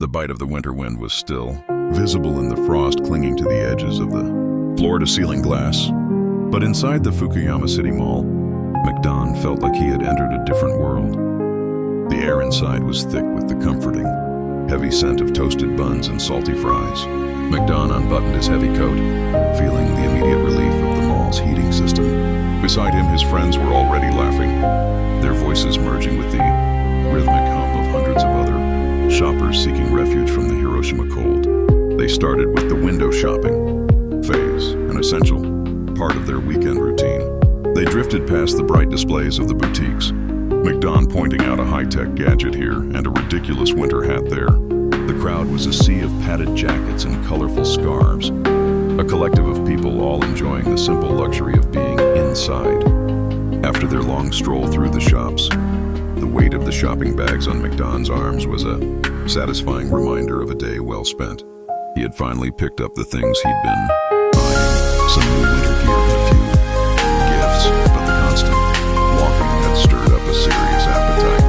The bite of the winter wind was still visible in the frost clinging to the edges of the floor-to-ceiling glass. But inside the Fukuyama City Mall, McDon felt like he had entered a different world. The air inside was thick with the comforting, heavy scent of toasted buns and salty fries. McDon unbuttoned his heavy coat, feeling the immediate relief of the mall's heating system. Beside him, his friends were already laughing, their voices merging with the rhythmic hum of hundreds of other shoppers seeking refuge from the Hiroshima cold. They started with the window shopping phase, an essential part of their weekend routine. They drifted past the bright displays of the boutiques, McDon pointing out a high-tech gadget here and a ridiculous winter hat there. The crowd was a sea of padded jackets and colorful scarves, a collective of people all enjoying the simple luxury of being inside. After their long stroll through the shops, the weight of the shopping bags on McDon's arms was a satisfying reminder of a day well spent. He had finally picked up the things he'd been eyeing, some new winter gear and a few gifts, but the constant walking had stirred up a serious appetite.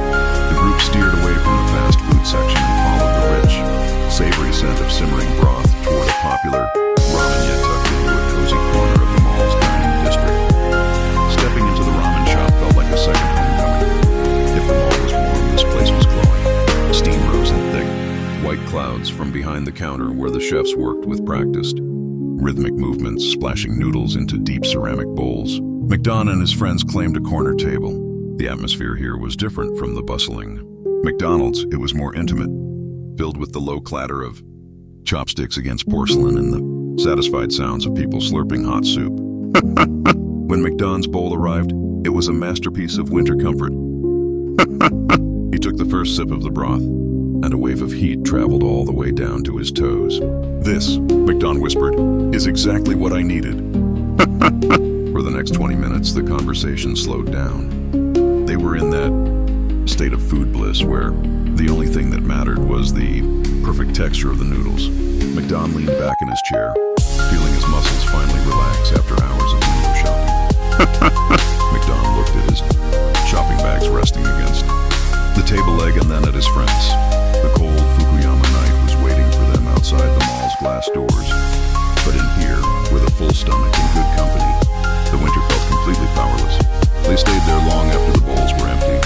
The group steered away from the fast food section and followed the rich, savory scent of simmering broth toward a popular ramen tucked into a cozy corner of the mall's dining district. Stepping into the ramen shop felt like a second homecoming. If the mall was warm, this place was glowing. Steam rose in thick, white clouds from behind the counter where the chefs worked with practiced, rhythmic movements splashing noodles into deep ceramic bowls. McDon and his friends claimed a corner table. The atmosphere here was different from the bustling McDonald's. It was more intimate, filled with the low clatter of chopsticks against porcelain and the satisfied sounds of people slurping hot soup. When McDon's bowl arrived, it was a masterpiece of winter comfort. He took the first sip of the broth, and a wave of heat traveled all the way down to his toes. "This," McDon whispered, "is exactly what I needed." For the next 20 minutes, the conversation slowed down. They were in that state of food bliss where the only thing that mattered was the perfect texture of the noodles. McDon leaned back in his chair, feeling his muscles finally relax after hours of window shopping. McDon looked at his shopping bags resting against the table leg and then at his friends. The cold Fukuyama night was waiting for them outside the mall's glass doors. But in here, with a full stomach and good company, the winter felt completely powerless. They stayed there long after the bowls were empty,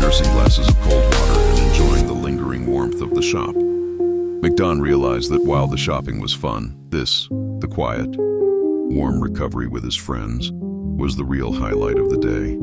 nursing glasses of cold water and enjoying the lingering warmth of the shop. McDon realized that while the shopping was fun, the quiet, warm recovery with his friends, was the real highlight of the day.